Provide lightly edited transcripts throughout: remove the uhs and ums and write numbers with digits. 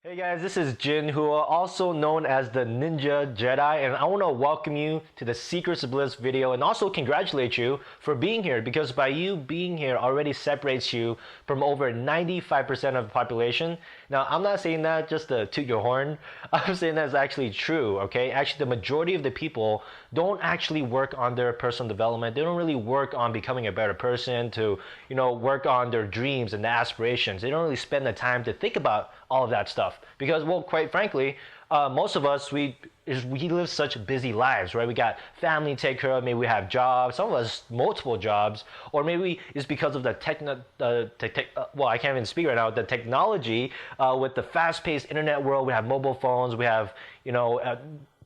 Hey guys, this is Jin, who are also known as the Ninja Jedi, and I want to welcome you to the Secrets of Bliss video and also congratulate you for being here, because by you being here already separates you from over 95% of the population. Now, I'm not saying that just to toot your horn. I'm saying that's actually true, okay? Actually, the majority of the people don't actually work on their personal development. They don't really work on becoming a better person, to, work on their dreams and their aspirations. They don't really spend the time to think about all of that stuff, because, well, quite frankly, most of us, we live such busy lives, right? We got family to take care of. Maybe we have jobs, some of us multiple jobs, or maybe it's because of the well, I can't even speak right now, the technology, with the fast-paced internet world. We have mobile phones, we have,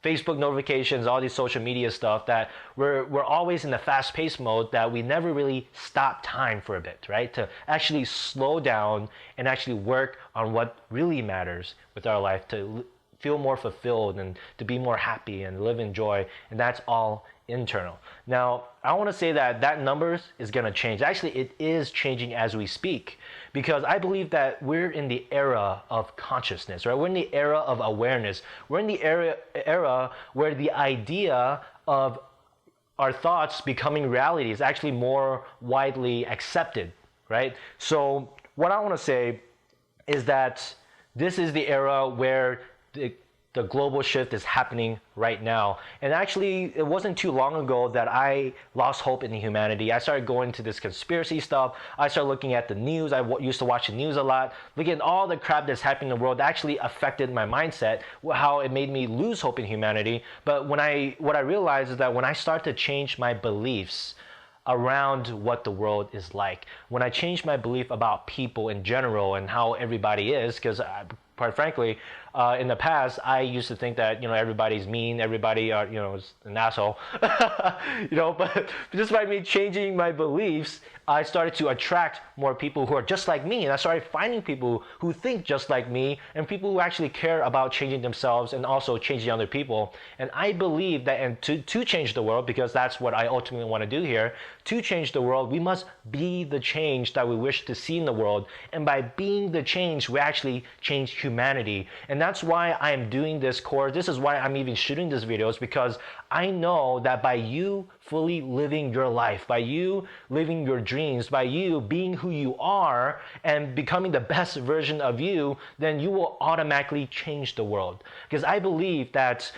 Facebook notifications, all these social media stuff, that we're always in the fast-paced mode, that we never really stop time for a bit, right? To actually slow down and actually work on what really matters with our life, to feel more fulfilled and to be more happy and live in joy. And that's all internal. Now, I want to say that numbers is going to change. Actually, it is changing as we speak, because I believe that we're in the era of consciousness, right? We're in the era of awareness. We're in the era where the idea of our thoughts becoming reality is actually more widely accepted, right? So what I want to say is that this is the era where the global shift is happening right now. And actually, it wasn't too long ago that I lost hope in humanity. I started going to this conspiracy stuff. I started looking at the news. I used to watch the news a lot. Looking at all the crap that's happening in the world, that actually affected my mindset, how it made me lose hope in humanity. But what I realized is that when I start to change my beliefs around what the world is like, when I change my belief about people in general and how everybody is, because quite frankly, in the past, I used to think that, everybody's mean, everybody is an asshole. But just by me changing my beliefs, I started to attract more people who are just like me, and I started finding people who think just like me, and people who actually care about changing themselves and also changing other people. And I believe that, and to change the world, because that's what I ultimately want to do here, to change the world, we must be the change that we wish to see in the world. And by being the change, we actually change humanity. And that's why I am doing this course. This is why I'm even shooting these videos, because I know that by you fully living your life, by you living your dreams, by you being who you are and becoming the best version of you, then you will automatically change the world. Because I believe that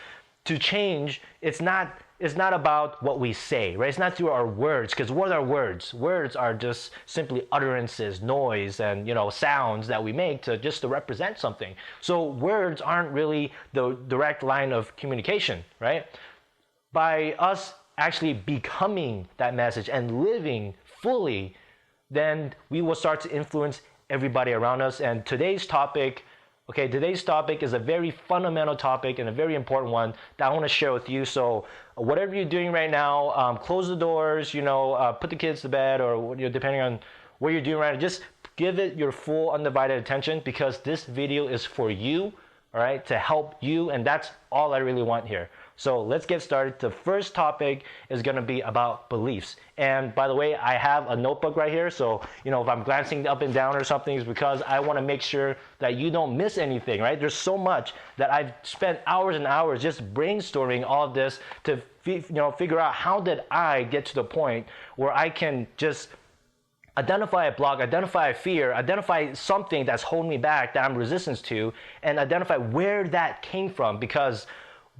to change, it's not about what we say, right? It's not through our words, because what are words? Words are just simply utterances, noise, and sounds that we make to represent something. So words aren't really the direct line of communication, right? By us actually becoming that message and living fully, then we will start to influence everybody around us. And today's topic is a very fundamental topic and a very important one that I want to share with you. So whatever you're doing right now, close the doors, put the kids to bed, or depending on what you're doing right now, just give it your full undivided attention, because this video is for you, all right, to help you, and that's all I really want here. So let's get started. The first topic is going to be about beliefs. And by the way, I have a notebook right here. So, if I'm glancing up and down or something, it's because I want to make sure that you don't miss anything, right? There's so much that I've spent hours and hours just brainstorming all of this to, figure out how did I get to the point where I can just identify a block, identify a fear, identify something that's holding me back, that I'm resistant to, and identify where that came from. Because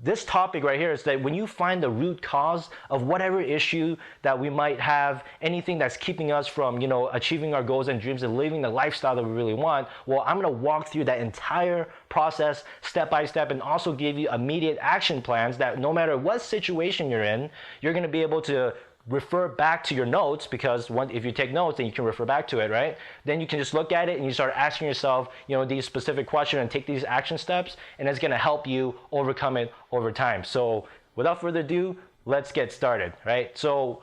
this topic right here is that when you find the root cause of whatever issue that we might have, anything that's keeping us from, achieving our goals and dreams and living the lifestyle that we really want, well, I'm going to walk through that entire process step by step, and also give you immediate action plans that no matter what situation you're in, you're going to be able to refer back to your notes, because if you take notes, then you can refer back to it, right? Then you can just look at it and you start asking yourself, these specific questions and take these action steps, and it's going to help you overcome it over time. So without further ado, let's get started, right? So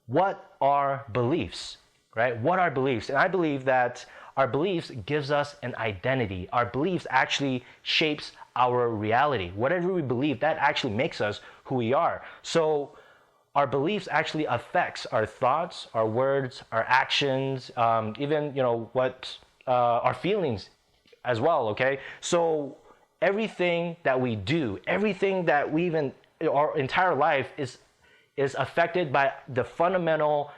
what are beliefs, right? What are beliefs? And I believe that our beliefs gives us an identity. Our beliefs actually shapes our reality. Whatever we believe, that actually makes us who we are. So our beliefs actually affects our thoughts, our words, our actions, even what our feelings as well, okay? So everything that we do, everything that we even, our entire life is affected by the fundamental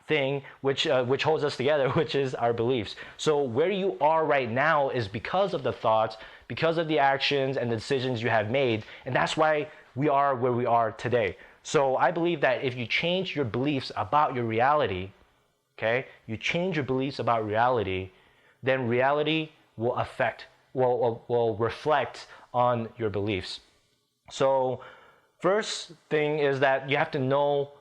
thing which holds us together, which is our beliefs. So where you are right now is because of the thoughts, because of the actions and the decisions you have made, and that's why we are where we are today. So I believe that if you change your beliefs about your reality, okay, you change your beliefs about reality, then reality will reflect on your beliefs. So first thing is that you have to know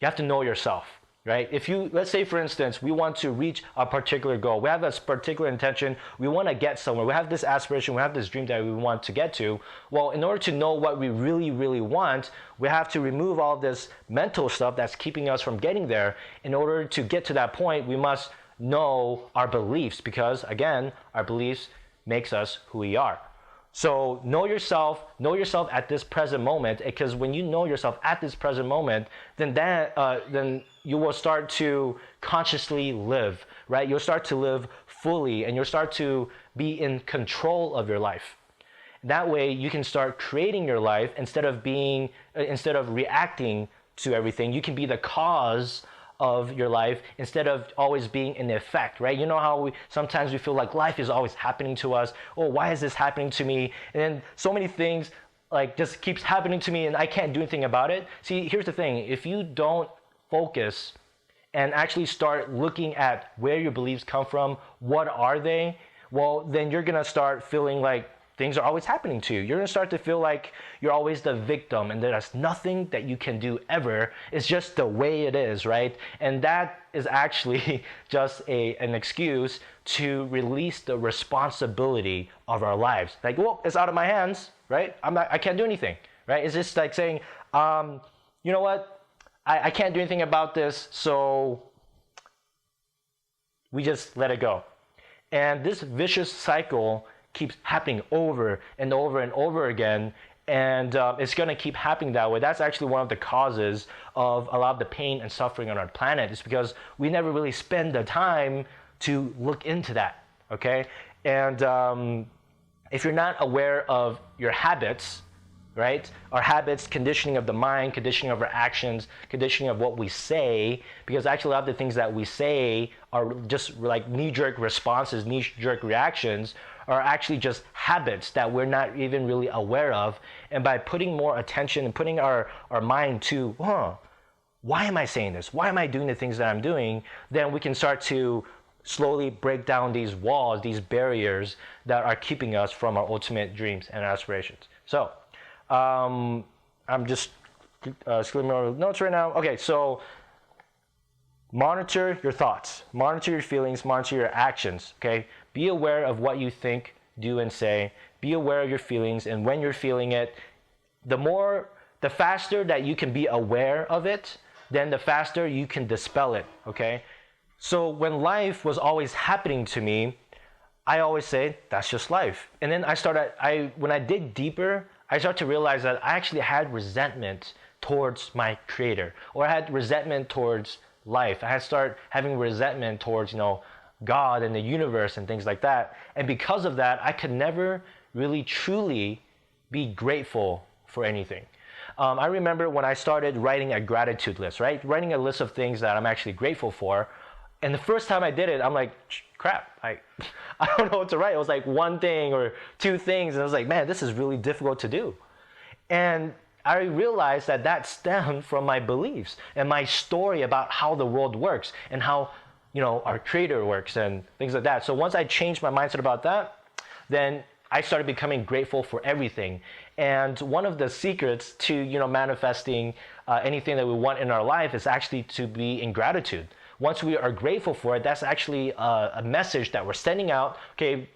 yourself, right? If you, let's say for instance, we want to reach a particular goal, we have a particular intention, we want to get somewhere, we have this aspiration, we have this dream that we want to get to. Well, in order to know what we really, really want, we have to remove all this mental stuff that's keeping us from getting there. In order to get to that point, we must know our beliefs, because again, our beliefs makes us who we are. So know yourself at this present moment, because when you know yourself at this present moment, then you will start to consciously live, right? You'll start to live fully, and you'll start to be in control of your life. That way you can start creating your life instead of reacting to everything. You can be the cause of your life instead of always being an effect, right? You know how sometimes we feel like life is always happening to us. Oh, why is this happening to me? And then so many things like just keeps happening to me and I can't do anything about it. See, here's the thing. If you don't focus and actually start looking at where your beliefs come from, what are they? Well, then you're gonna start feeling like things are always happening to you. You're gonna start to feel like you're always the victim and there's nothing that you can do ever. It's just the way it is, right? And that is actually just an excuse to release the responsibility of our lives. Like, well, it's out of my hands, right? I can't do anything, right? It's just like saying, you know what? I can't do anything about this, so we just let it go. And this vicious cycle keeps happening over and over and over again, and it's going to keep happening that way. That's actually one of the causes of a lot of the pain and suffering on our planet. It's because we never really spend the time to look into that, okay? And if you're not aware of your habits, right? Our habits, conditioning of the mind, conditioning of our actions, conditioning of what we say, because actually a lot of the things that we say are just like knee-jerk responses, knee-jerk reactions, are actually just habits that we're not even really aware of. And by putting more attention and putting our mind to, why am I saying this? Why am I doing the things that I'm doing? Then we can start to slowly break down these walls, these barriers that are keeping us from our ultimate dreams and aspirations. So, I'm just skimming over the notes right now. Okay, so monitor your thoughts, monitor your feelings, monitor your actions, okay? Be aware of what you think, do, and say. Be aware of your feelings, and when you're feeling it, the faster that you can be aware of it, then the faster you can dispel it, okay? So when life was always happening to me, I always say, that's just life. And then when I dig deeper, I start to realize that I actually had resentment towards my creator, or I had resentment towards life. I had started having resentment towards, God and the universe and things like that. And because of that, I could never really truly be grateful for anything. I remember when I started writing a gratitude list, right? Writing a list of things that I'm actually grateful for. And the first time I did it, I'm like, crap, I don't know what to write. It was like one thing or two things. And I was like, man, this is really difficult to do. And I realized that stemmed from my beliefs and my story about how the world works and how, our creator works and things like that. So once I changed my mindset about that, then I started becoming grateful for everything. And one of the secrets to, manifesting anything that we want in our life is actually to be in gratitude. Once we are grateful for it, that's actually a message that we're sending out. Okay,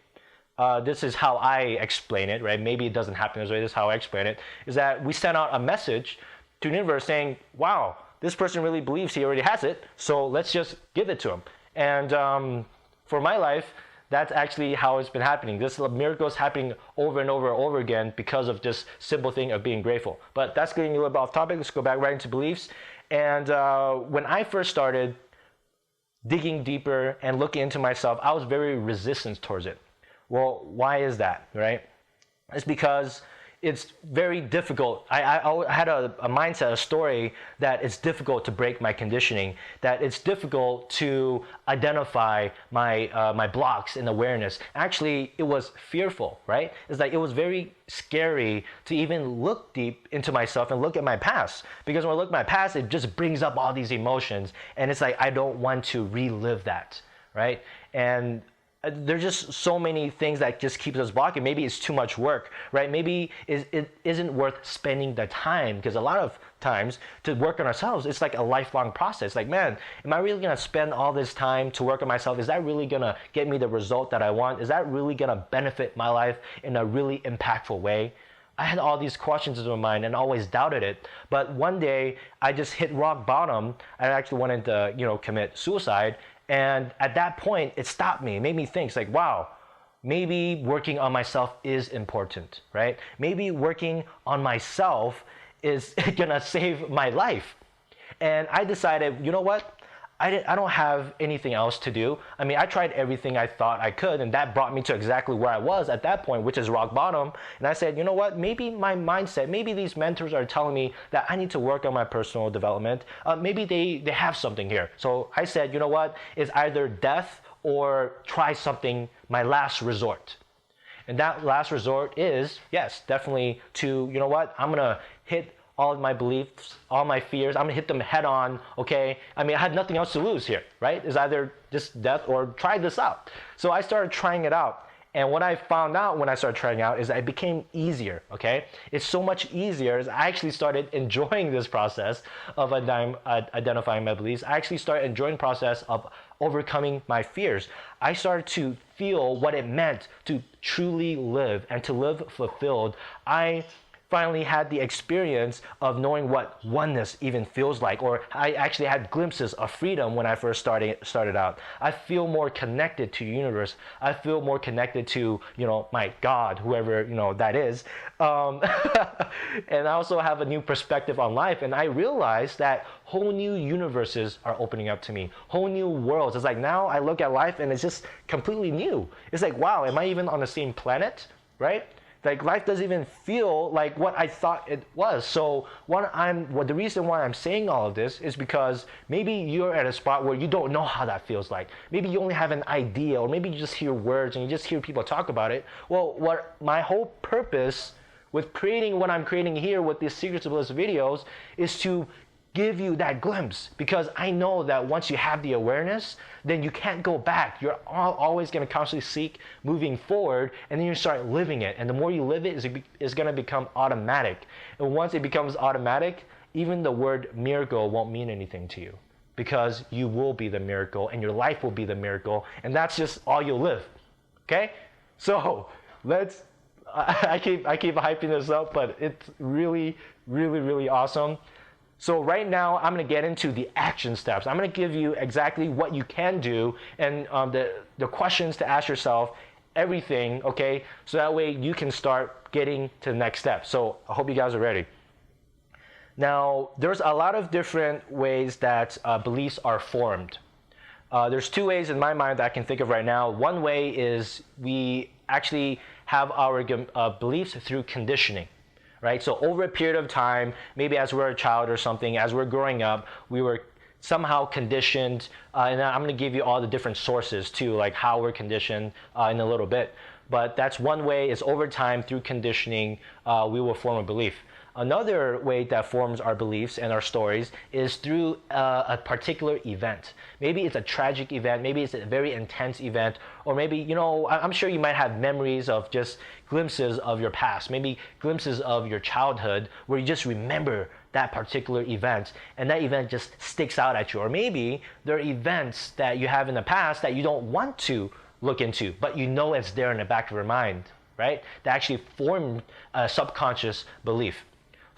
this is how I explain it, right? Maybe it doesn't happen this way. This is how I explain it, is that we send out a message to the universe saying, wow, this person really believes he already has it, so let's just give it to him. And for my life, that's actually how it's been happening. This miracle is happening over and over and over again because of this simple thing of being grateful. But that's getting a little bit off topic. Let's go back right into beliefs. And when I first started digging deeper and looking into myself, I was very resistant towards it. Well, why is that, right? It's because it's very difficult. I had a mindset, a story that it's difficult to break my conditioning, that it's difficult to identify my blocks in awareness. Actually, it was fearful, right? It's like it was very scary to even look deep into myself and look at my past. Because when I look at my past, it just brings up all these emotions. And it's like, I don't want to relive that, right? And there's just so many things that just keeps us blocking. Maybe it's too much work, right? Maybe it isn't worth spending the time, because a lot of times to work on ourselves, it's like a lifelong process. Like, man, am I really gonna spend all this time to work on myself? Is that really gonna get me the result that I want? Is that really gonna benefit my life in a really impactful way? I had all these questions in my mind and always doubted it. But one day I just hit rock bottom. I actually wanted to, commit suicide. And at that point, it stopped me. It made me think, it's like, wow, maybe working on myself is important, right? Maybe working on myself is gonna save my life. And I decided, you know what? I don't have anything else to do. I mean, I tried everything I thought I could, and that brought me to exactly where I was at that point, which is rock bottom. And I said, you know what? Maybe my mindset, maybe these mentors are telling me that I need to work on my personal development. Maybe they have something here. So I said, you know what? It's either death or try something, my last resort. And that last resort is, yes, definitely to, you know what? I'm gonna hit all of my beliefs, all my fears, I'm gonna hit them head on, okay? I mean, I had nothing else to lose here, right? It's either just death or try this out. So I started trying it out. And what I found out when I started trying out is that it became easier, okay? It's so much easier as I actually started enjoying this process of identifying my beliefs. I actually started enjoying the process of overcoming my fears. I started to feel what it meant to truly live and to live fulfilled. I finally had the experience of knowing what oneness even feels like, or I actually had glimpses of freedom when I first started out. I feel more connected to the universe. I feel more connected to, my God, whoever, that is. And I also have a new perspective on life, and I realized that whole new universes are opening up to me, whole new worlds. It's like now I look at life and it's just completely new. It's like, wow, am I even on the same planet, right? Like life doesn't even feel like what I thought it was. So the reason why I'm saying all of this is because maybe you're at a spot where you don't know how that feels like. Maybe you only have an idea, or maybe you just hear words and you just hear people talk about it. Well, what my whole purpose with creating what I'm creating here with these Secrets of Bliss videos is to give you that glimpse, because I know that once you have the awareness, then you can't go back. You're always going to constantly seek moving forward, and then you start living it. And the more you live it, it's going to become automatic. And once it becomes automatic, even the word miracle won't mean anything to you, because you will be the miracle and your life will be the miracle, and that's just all you'll live. Okay? So I keep hyping this up, but it's really, really, really awesome. So right now, I'm going to get into the action steps. I'm going to give you exactly what you can do and the questions to ask yourself, everything, okay? So that way you can start getting to the next step. So I hope you guys are ready. Now, there's a lot of different ways that beliefs are formed. There's two ways in my mind that I can think of right now. One way is we actually have our beliefs through conditioning. Right? So over a period of time, maybe as we're a child or something, as we're growing up, we were somehow conditioned, and I'm going to give you all the different sources too, like how we're conditioned in a little bit. But that's one way, is over time through conditioning, we will form a belief. Another way that forms our beliefs and our stories is through a particular event. Maybe it's a tragic event, maybe it's a very intense event, or maybe, I'm sure you might have memories of just glimpses of your past, maybe glimpses of your childhood where you just remember that particular event, and that event just sticks out at you. Or maybe there are events that you have in the past that you don't want to look into, but you know it's there in the back of your mind, right? That actually formed a subconscious belief.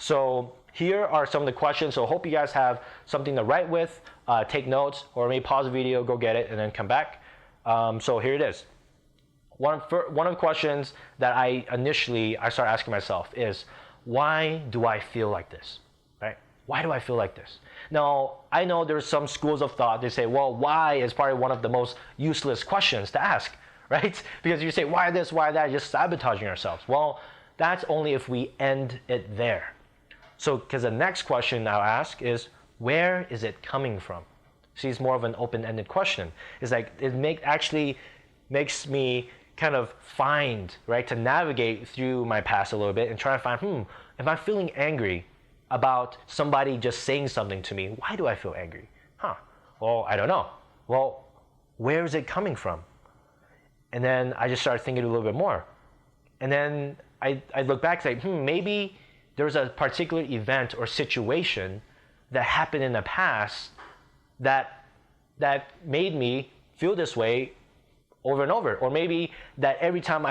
So here are some of the questions. So I hope you guys have something to write with, take notes, or maybe pause the video, go get it, and then come back. So here it is. One of the questions that I started asking myself is, why do I feel like this? Right? Why do I feel like this? Now, I know there's some schools of thought, they say, well, why is probably one of the most useless questions to ask, right? Because you say, why this, why that, just sabotaging ourselves. Well, that's only if we end it there. So, because the next question I'll ask is, where is it coming from? See, it's more of an open-ended question. It's like, actually makes me kind of find, right, to navigate through my past a little bit and try to find, if I'm feeling angry about somebody just saying something to me, why do I feel angry? Well, I don't know. Well, where is it coming from? And then I just started thinking a little bit more. And then I look back and say, maybe there's a particular event or situation that happened in the past that made me feel this way over and over. Or maybe that every time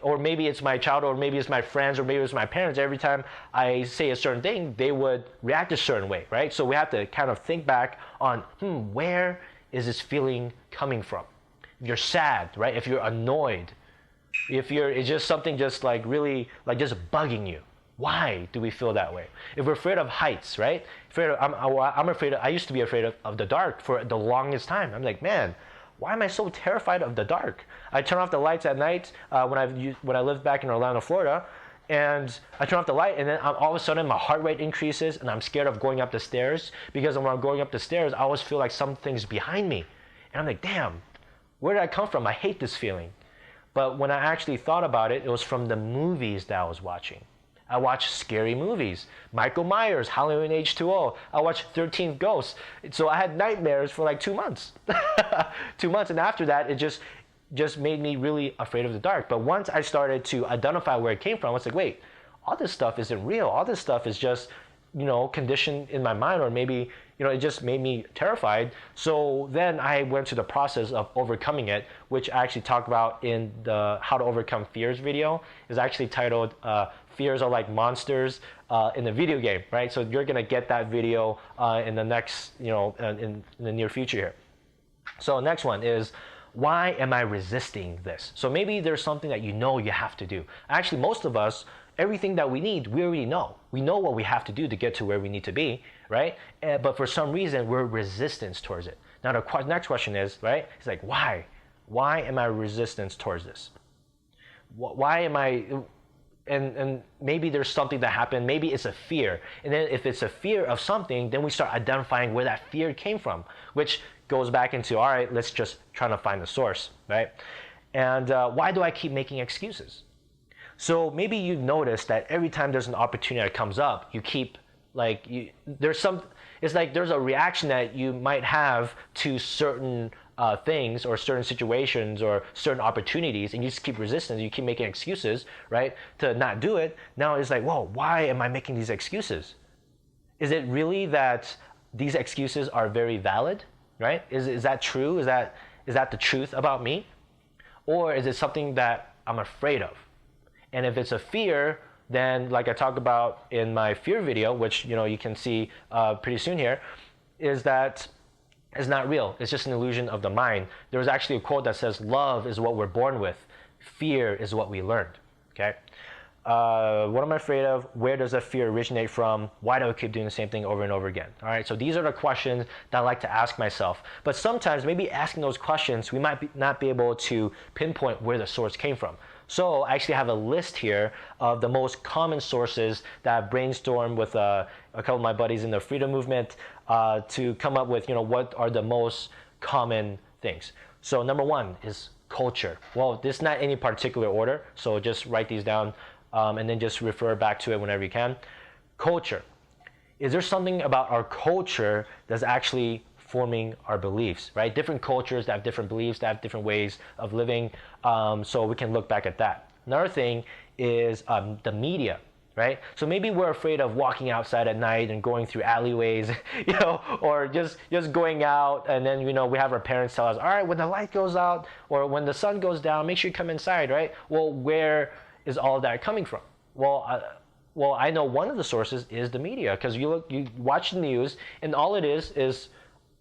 or maybe it's my child, or maybe it's my friends, or maybe it's my parents, every time I say a certain thing, they would react a certain way, right? So we have to kind of think back on, where is this feeling coming from? If you're sad, right? If you're annoyed, it's just something just like really, like just bugging you. Why do we feel that way? If we're afraid of heights, right? I'm afraid I used to be afraid of the dark for the longest time. I'm like, man, why am I so terrified of the dark? I turn off the lights at night when I lived back in Orlando, Florida, and I turn off the light, and then all of a sudden my heart rate increases, and I'm scared of going up the stairs, because when I'm going up the stairs, I always feel like something's behind me. And I'm like, damn, where did I come from? I hate this feeling. But when I actually thought about it, it was from the movies that I was watching. I watched scary movies. Michael Myers, Halloween H2O. I watched 13 Ghosts. So I had nightmares for like 2 months. 2 months, and after that, it just made me really afraid of the dark. But once I started to identify where it came from, I was like, wait, all this stuff isn't real. All this stuff is just, conditioned in my mind, or maybe, it just made me terrified. So then I went to the process of overcoming it, which I actually talk about in the How to Overcome Fears video. It's actually titled Fears Are Like Monsters in the video game, right? So you're gonna get that video in the next, in the near future here. So next one is, why am I resisting this? So maybe there's something that you have to do. Actually, most of us, everything that we need, we already know. We know what we have to do to get to where we need to be, right? But for some reason, we're resistant towards it. Now, the next question is, right? It's like, why? Why am I resistant towards this? Why am I... And maybe there's something that happened. Maybe it's a fear. And then if it's a fear of something, then we start identifying where that fear came from, which goes back into, all right, let's just try to find the source, right? And why do I keep making excuses? So maybe you've noticed that every time there's an opportunity that comes up, you keep it's like there's a reaction that you might have to certain things or certain situations or certain opportunities, and you just keep resisting, you keep making excuses, right, to not do it. Now it's like, whoa, why am I making these excuses? Is it really that these excuses are very valid, right? Is that true? Is that the truth about me? Or is it something that I'm afraid of? And if it's a fear, then like I talked about in my fear video, which you can see pretty soon here, is that it's not real. It's just an illusion of the mind. There's actually a quote that says, love is what we're born with. Fear is what we learned, okay? What am I afraid of? Where does that fear originate from? Why do I keep doing the same thing over and over again? All right, so these are the questions that I like to ask myself. But sometimes maybe asking those questions, we might not be able to pinpoint where the source came from. So I actually have a list here of the most common sources that I've brainstormed with a couple of my buddies in the freedom movement to come up with, what are the most common things. So number one is culture. Well, this is not any particular order, so just write these down and then just refer back to it whenever you can. Culture. Is there something about our culture that's actually forming our beliefs, right? Different cultures that have different beliefs, that have different ways of living, so we can look back at that. Another thing is the media, right? So maybe we're afraid of walking outside at night and going through alleyways, or just going out, and then we have our parents tell us, all right, when the light goes out or when the sun goes down, make sure you come inside, right? Well, where is all of that coming from? Well, I know one of the sources is the media, because you watch the news, and all it is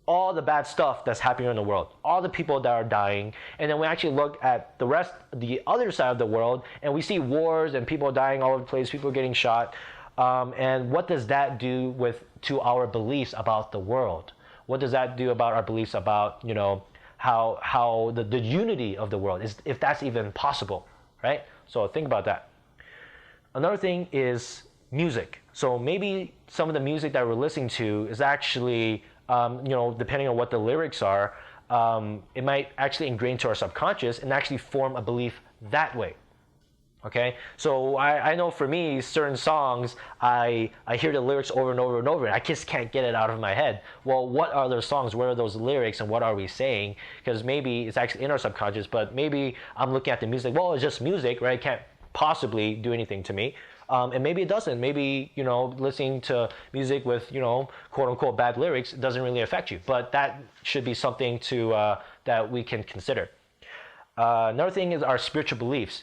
all the bad stuff that's happening in the world, all the people that are dying, and then we actually look at the other side of the world, and we see wars and people dying all over the place, people getting shot, and what does that do to our beliefs about the world? What does that do about our beliefs about how the unity of the world is, if that's even possible, right? So think about that. Another thing is music. So maybe some of the music that we're listening to is actually, depending on what the lyrics are, it might actually ingrain to our subconscious and actually form a belief that way. Okay, so I know for me, certain songs, I hear the lyrics over and over and over, and I just can't get it out of my head. Well, what are those songs? What are those lyrics, and what are we saying? Because maybe it's actually in our subconscious, but maybe I'm looking at the music, well, it's just music, right? It can't possibly do anything to me. And maybe it doesn't. Maybe, listening to music with, quote unquote bad lyrics doesn't really affect you. But that should be something that we can consider. Another thing is our spiritual beliefs.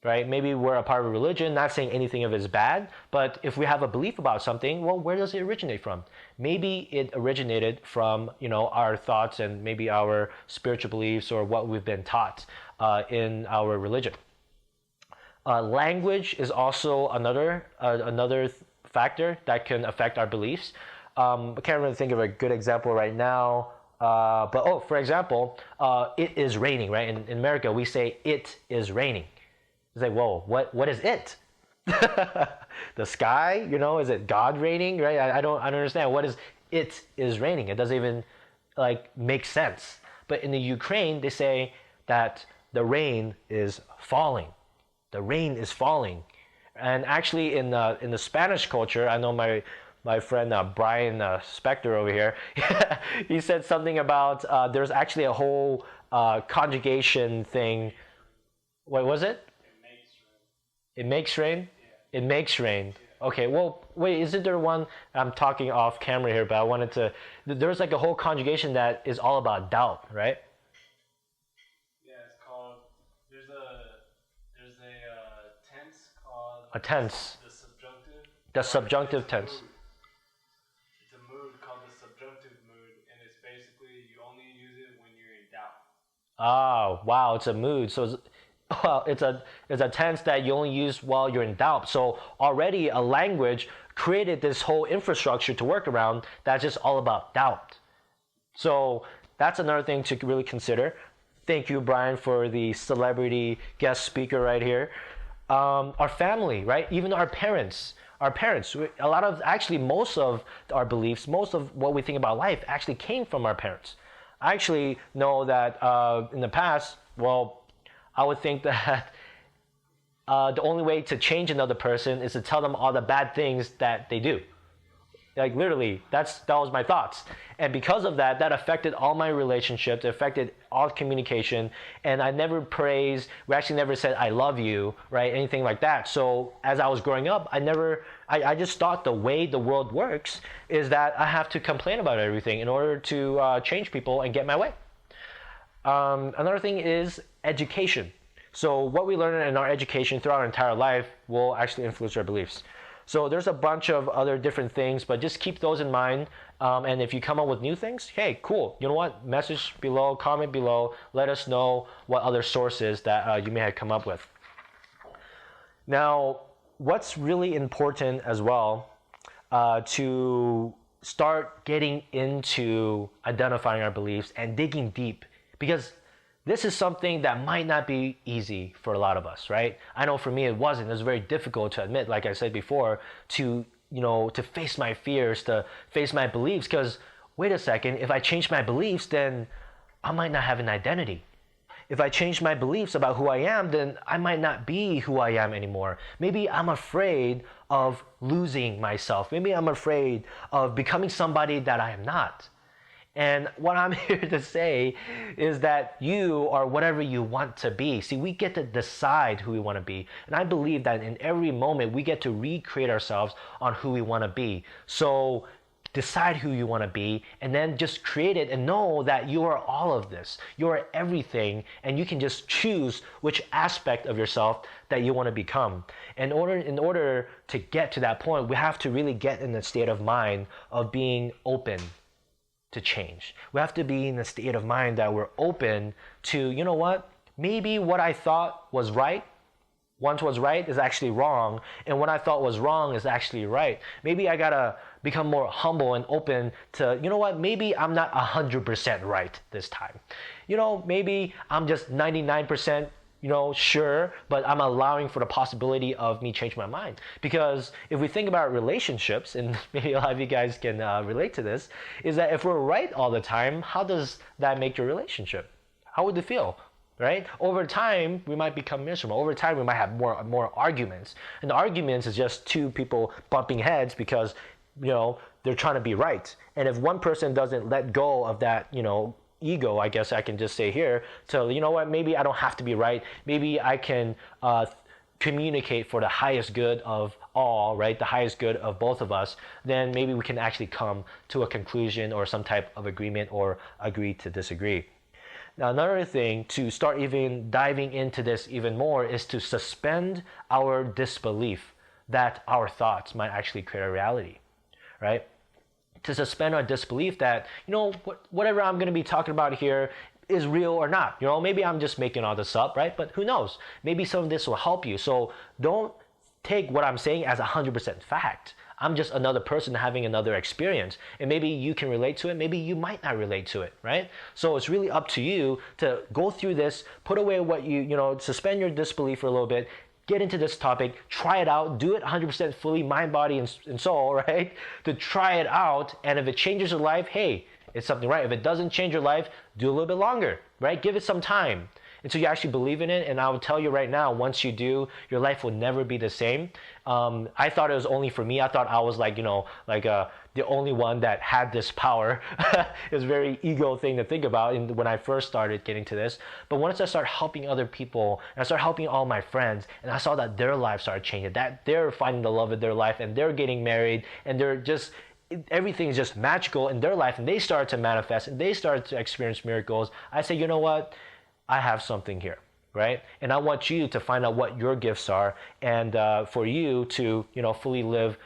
Right? Maybe we're a part of a religion, not saying anything of it is bad, but if we have a belief about something, well, where does it originate from? Maybe it originated from, our thoughts and maybe our spiritual beliefs or what we've been taught in our religion. Language is also another factor that can affect our beliefs. I can't really think of a good example right now. For example, it is raining, right? In America, we say it is raining. It's like, whoa, what is it? The sky, is it God raining, right? I don't understand. What is it is raining? It doesn't even make sense. But in the Ukraine, they say that the rain is falling. The rain is falling. And actually in the Spanish culture, I know my friend Brian Spector over here, he said something about there's actually a whole conjugation thing. What was it? It makes rain? Yeah. It makes rain. Yeah. Okay, well, wait, isn't there one, I'm talking off camera here, but I wanted to, there's a whole conjugation that is all about doubt, right? Yeah, it's called, there's a tense called... A tense. The subjunctive? The subjunctive tense. It's a mood called the subjunctive mood, and it's basically, you only use it when you're in doubt. Oh, wow, it's a mood. So it's a tense that you only use while you're in doubt. So already a language created this whole infrastructure to work around that's just all about doubt. So that's another thing to really consider. Thank you, Brian, for the celebrity guest speaker right here. Our family, right? Even our parents. A lot of, actually most of our beliefs, most of what we think about life actually came from our parents. I actually know that in the past, well, I would think that the only way to change another person is to tell them all the bad things that they do. Like literally, that was my thoughts. And because of that, that affected all my relationships, it affected all communication, and I never praised, we actually never said, I love you, right? Anything like that. So as I was growing up, I just thought the way the world works is that I have to complain about everything in order to change people and get my way. Another thing is education. So what we learn in our education throughout our entire life will actually influence our beliefs. So there's a bunch of other different things, but just keep those in mind. And if you come up with new things, hey, cool. You know what? Message below, comment below. Let us know what other sources that you may have come up with. Now, what's really important as well to start getting into identifying our beliefs and digging deep, because this is something that might not be easy for a lot of us, right? I know for me it wasn't. It was very difficult to admit, like I said before, to face my fears, to face my beliefs, because wait a second, if I change my beliefs, then I might not have an identity. If I change my beliefs about who I am, then I might not be who I am anymore. Maybe I'm afraid of losing myself. Maybe I'm afraid of becoming somebody that I am not. And what I'm here to say is that you are whatever you want to be. See, we get to decide who we want to be. And I believe that in every moment, we get to recreate ourselves on who we want to be. So decide who you want to be, and then just create it and know that you are all of this. You are everything, and you can just choose which aspect of yourself that you want to become. In order to get to that point, we have to really get in the state of mind of being open to change. We have to be in a state of mind that we're open to, you know what, maybe what I thought was right once was right is actually wrong, and what I thought was wrong is actually right. Maybe I gotta become more humble and open to, you know what, maybe I'm not 100% right this time. You know, maybe I'm just 99%, sure, but I'm allowing for the possibility of me changing my mind. Because if we think about relationships, and maybe a lot of you guys can relate to this, is that if we're right all the time, how does that make your relationship? How would it feel? Right? Over time, we might become miserable. Over time, we might have more arguments. And the arguments is just two people bumping heads because, they're trying to be right. And if one person doesn't let go of that, ego, I guess I can just say here, so you know what, maybe I don't have to be right. Maybe I can communicate for the highest good of all, right? The highest good of both of us. Then maybe we can actually come to a conclusion or some type of agreement or agree to disagree. Now, another thing to start even diving into this even more is to suspend our disbelief that our thoughts might actually create a reality, right? To suspend our disbelief that, whatever I'm going to be talking about here is real or not. Maybe I'm just making all this up, right? But who knows? Maybe some of this will help you. So don't take what I'm saying as 100% fact. I'm just another person having another experience. And maybe you can relate to it. Maybe you might not relate to it, right? So it's really up to you to go through this, put away what suspend your disbelief for a little bit, get into this topic, try it out, do it 100% fully, mind, body, and soul, right? To try it out, and if it changes your life, hey, it's something right. If it doesn't change your life, do a little bit longer, right? Give it some time until you actually believe in it. And I will tell you right now, once you do, your life will never be the same. I thought it was only for me. I thought I was the only one that had this power. It's a very ego thing to think about when I first started getting to this. But once I started helping other people, and I started helping all my friends, and I saw that their lives started changing, that they're finding the love of their life, and they're getting married, and everything is just magical in their life, and they started to manifest, and they started to experience miracles. I say, you know what? I have something here, right? And I want you to find out what your gifts are, and for you to, fully live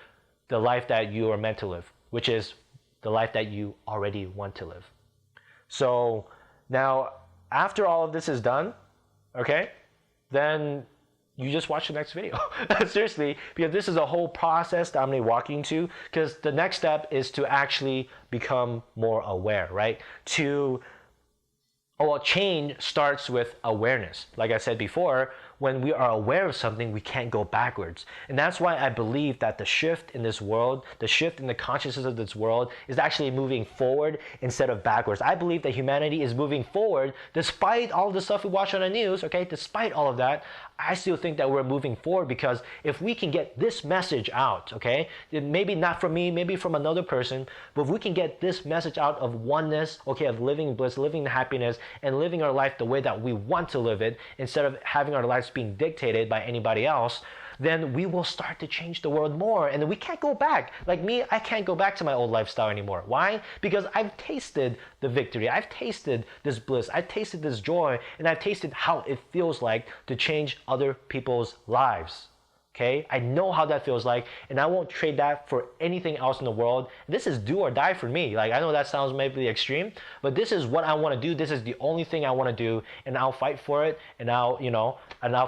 the life that you are meant to live, which is the life that you already want to live. So now, after all of this is done, okay, then you just watch the next video. Seriously, because this is a whole process that I'm going to be walking to, because the next step is to actually become more aware, right? Change starts with awareness. Like I said before, when we are aware of something, we can't go backwards. And that's why I believe that the shift in this world, the shift in the consciousness of this world is actually moving forward instead of backwards. I believe that humanity is moving forward despite all the stuff we watch on the news, okay? Despite all of that, I still think that we're moving forward, because if we can get this message out, okay? Maybe not from me, maybe from another person, but if we can get this message out of oneness, okay, of living in bliss, living in happiness, and living our life the way that we want to live it, instead of having our lives being dictated by anybody else, then we will start to change the world more. And we can't go back. Like me, I can't go back to my old lifestyle anymore. Why? Because I've tasted the victory. I've tasted this bliss. I've tasted this joy. And I've tasted how it feels like to change other people's lives. Okay? I know how that feels like, and I won't trade that for anything else in the world. This is do or die for me. Like, I know that sounds maybe extreme, but this is what I want to do. This is the only thing I want to do, and I'll fight for it, and I'll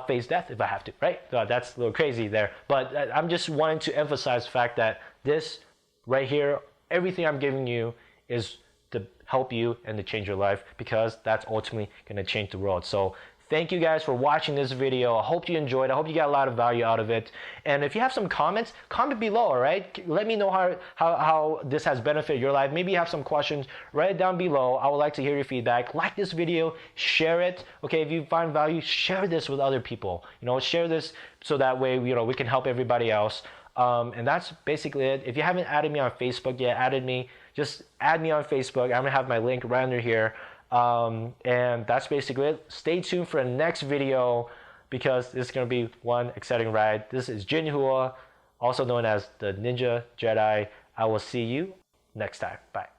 face death if I have to, right? So that's a little crazy there, but I'm just wanting to emphasize the fact that this right here, everything I'm giving you is to help you and to change your life, because that's ultimately going to change the world. So thank you guys for watching this video. I hope you enjoyed. I hope you got a lot of value out of it. And if you have some comments, comment below, all right? Let me know how this has benefited your life. Maybe you have some questions. Write it down below. I would like to hear your feedback. Like this video, share it. Okay, if you find value, share this with other people. Share this so that way we can help everybody else. And that's basically it. If you haven't added me on Facebook yet, just add me on Facebook. I'm gonna have my link right under here. And that's basically it. Stay tuned for the next video, because this is going to be one exciting ride. This is Ch1, also known as the Ninja Jedi. I will see you next time. Bye.